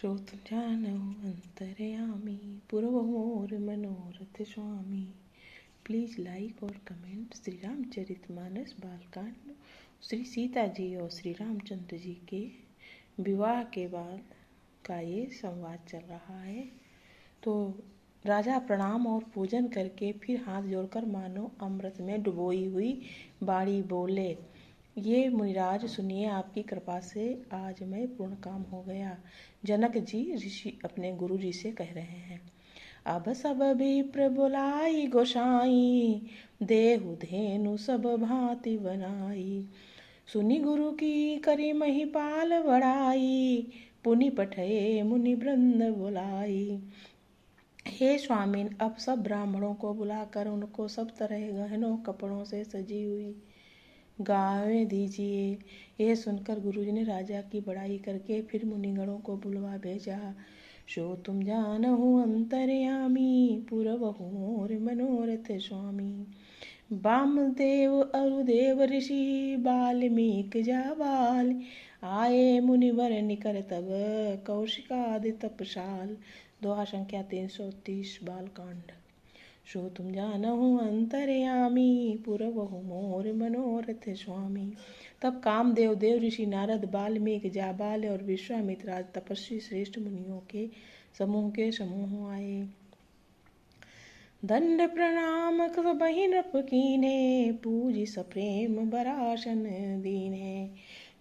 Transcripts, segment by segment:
श्रोतुं जानौ अंतर्यामी पूर्वमोर मनोरथ स्वामी। प्लीज लाइक और कमेंट। श्री रामचरितमानस बालकांड। श्री सीता जी और श्री रामचंद्र जी के विवाह के बाद का ये संवाद चल रहा है। तो राजा प्रणाम और पूजन करके फिर हाथ जोड़कर मानो अमृत में डुबोई हुई बाणी बोले, ये मुनिराज सुनिए, आपकी कृपा से आज मैं पूर्ण काम हो गया। जनक जी ऋषि अपने गुरु जी से कह रहे हैं, अब सब विप्र बुलाई गोसाई, देहु धेनु सब भांति बनाई। सुनी गुरु की करी महिपाल बढ़ाई, पुनि पठे मुनि वृंद बुलाई। हे स्वामिन, अब सब ब्राह्मणों को बुलाकर उनको सब तरह गहनों कपड़ों से सजी हुई गावें दीजिए। यह सुनकर गुरुजी ने राजा की बड़ाई करके फिर मुनिगणों को बुलवा भेजा। सो तुम जानहु अंतर्यामी, पुरवहु मोर मनोरथ स्वामी। वामदेव अरुदेव ऋषि वाल्मीक जाबाल, आए मुनिवर निकर तब कौशिकादि तपशाल। दोहा संख्या 330 बालकांड। सो तुम जानहु अंतर्यामी, पुरवहु मोर मनोरथ स्वामी। तब कामदेव देव ऋषि नारद वाल्मीकि जाबाल और विश्वामित्र आदि तपस्वी श्रेष्ठ मुनियों के समूह आए। दंड प्रणाम सबहि नृप कीन्हे, पूजि सप्रेम बरासन दीन्हे।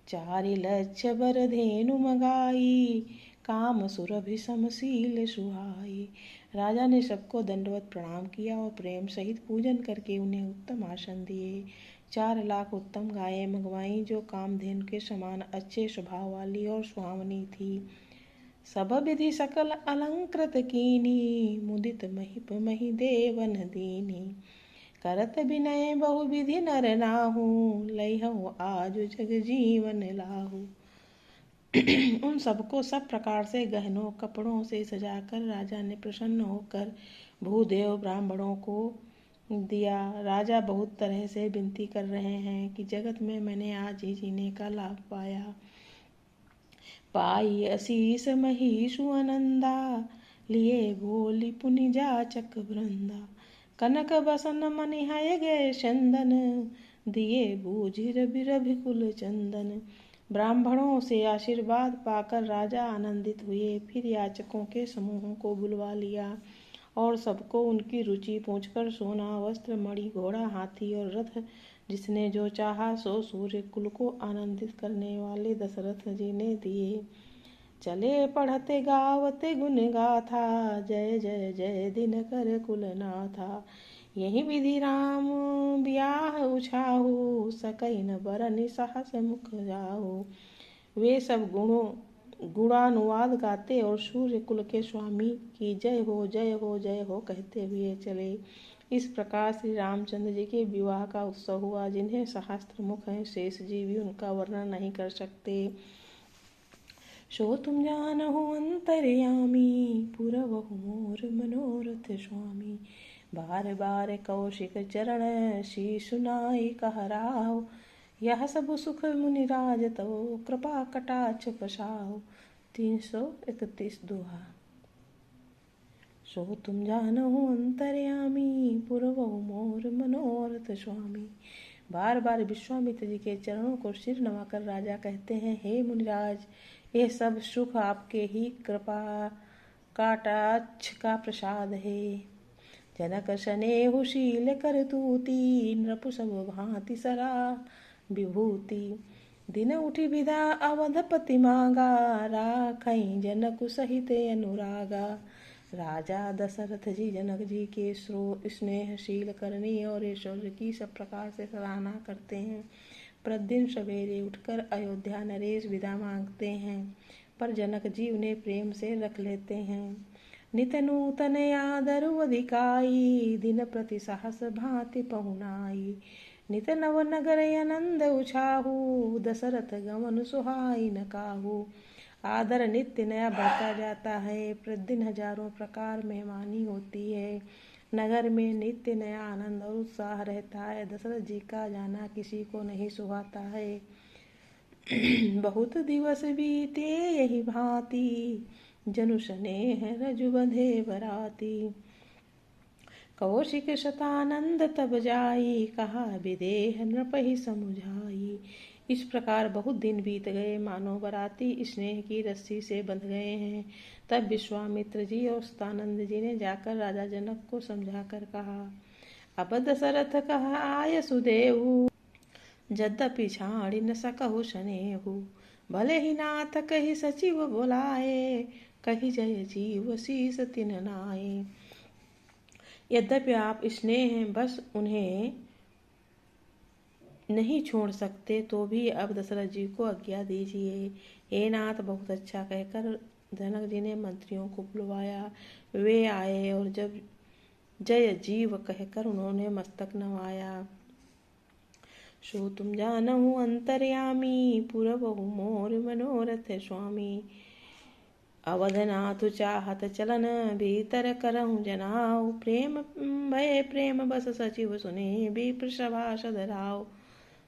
4 लक्ष बर धेनु मगाई, काम सुरभि समशील सुहाई। राजा ने सबको दंडवत प्रणाम किया और प्रेम सहित पूजन करके उन्हें उत्तम आसन दिए। 4 लाख उत्तम गायें मंगवाई जो कामधेनु के समान अच्छे स्वभाव वाली और सुहावनी थी। सब विधि सकल अलंकृत कीनी, मुदित महिप मही देवन दीनी। करत विनय बहु विधि नर नाहु, लइहु आज जग जीवन लाहु। उन सबको सब प्रकार से गहनों कपड़ों से सजाकर राजा ने प्रसन्न होकर भूदेव ब्राह्मणों को दिया। राजा बहुत तरह से विनती कर रहे हैं कि जगत में मैंने आज ही जीने का लाभ पाया। पाई असीस महिषु आनंदा, लिए बोली पुनि जाचक वृंदा। कनक बसन मनि है गए चंदन, दिए बूझि रवि रवि कुल चंदन। ब्राह्मणों से आशीर्वाद पाकर राजा आनंदित हुए। फिर याचकों के समूहों को बुलवा लिया और सबको उनकी रुचि पूछकर सोना वस्त्र मणि घोड़ा हाथी और रथ जिसने जो चाहा सो सूर्य कुल को आनंदित करने वाले दशरथ जी ने दिए। चले पढ़ते गावते गुण गाथा, जय जय जय दिनकर कुलनाथा। यही विधि राम ब्याह उछाहु, सकई न बरनि सहस मुख जाहु। वे सब गुणानुवाद गाते और सूर्य कुल के स्वामी की जय हो जय हो जय हो कहते हुए चले। इस प्रकार श्री रामचंद्र जी के विवाह का उत्सव हुआ। जिन्हें सहस्त्र मुख हैं, शेष जी भी उनका वर्णन नहीं कर सकते। सो तुम जानहु अंतर्यामी, पुरवहु मोर मनोरथ स्वामी। बार बार कौशिक चरण, शीशु नाई कहराओ। यह सब सुख मुनिराज तव, कृपा कटाक्ष पसाओ। 331 दोहा। सो तुम जानहु अंतर्यामी, पुरवहु मोर मनोरथ स्वामी। बार बार विश्वामित्र जी के चरणों को सिर नवाकर राजा कहते हैं, हे मुनिराज, ये सब सुख आपके ही कृपा कटाक्ष का प्रसाद है। जनक सनेहु शील कर तूती, नृप सब भांति सरा विभूति। दिन उठी विदा अवधपति मांगा, राखई जनक सहित अनुरागा। राजा दशरथ जी जनक जी के स्नेहशील करनी और ऐश्वर्य की सब प्रकार से सराहना करते हैं। प्रतिदिन सवेरे उठकर अयोध्या नरेश विदा मांगते हैं, पर जनक जी उन्हें प्रेम से रख लेते हैं। नित नूतन आदर अधिकाई, दिन प्रति सहस भांति पहुनाई। नित नव नगर आनंद उछाहु, दशरथ गमन सुहाई न काहू। आदर नित्य नया बढ़ता जाता है। प्रतिदिन हजारों प्रकार मेहमानी होती है। नगर में नित्य नया आनंद और उत्साह रहता है। दशरथ जी का जाना किसी को नहीं सुहाता है। बहुत दिवस बीते यही भांति, जनु स्नेह रजु बंधे बराती। कौशिक शतानंद तब जाई, कहा विदेह नृपहि समुझाई। इस प्रकार बहुत दिन बीत गए, मानो बराती स्नेह की रस्सी से बंध गए हैं। तब विश्वामित्र जी और शतानंद जी ने जाकर राजा जनक को समझा कर कहा, अब दशरथ कहा आय सुदेहु, यद्यपि छाड़ी न सकहु स्नेहु। भले ही नाथ कही सचिव बोलाए, कही जय जीव शीस तिन नाए। यद्यपि आप स्नेह बस उन्हें नहीं छोड़ सकते, तो भी अब दशरथ जी को आज्ञा दीजिए। हे नाथ, बहुत अच्छा कहकर जनक जी ने मंत्रियों को बुलवाया। वे आए और जब जय जीव कहकर उन्होंने मस्तक नवाया। सो तुम जानहु अंतर्यामी, पुरबहु मोर मनोरथ स्वामी। अवधनाथ चाहत चलन, भीतर करहु जनाओ। प्रेम भय प्रेम बस सचिव सुने, विप्र सभा सधराओ।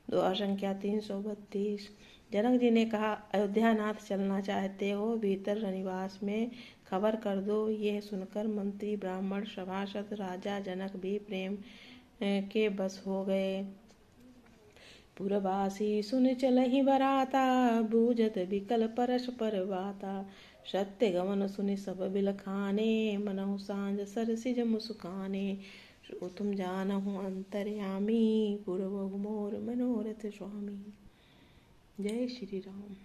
दुआ संख्या 332। जनक जी ने कहा, अयोध्यानाथ चलना चाहते हो, भीतर रनिवास में खबर कर दो। यह सुनकर मंत्री ब्राह्मण सभासद राजा जनक भी प्रेम के बस हो गए। पुरवासी सुन चलहि बराता, बूझत बिकल परस्पर बाता। सत्य गमन सुनि सब बिलखाने, मनहु सांझ सरसिज मुस्काने। सो तुम जानहु अंतर्यामी, पुरबहु मोर मनोरथ स्वामी। जय श्री राम।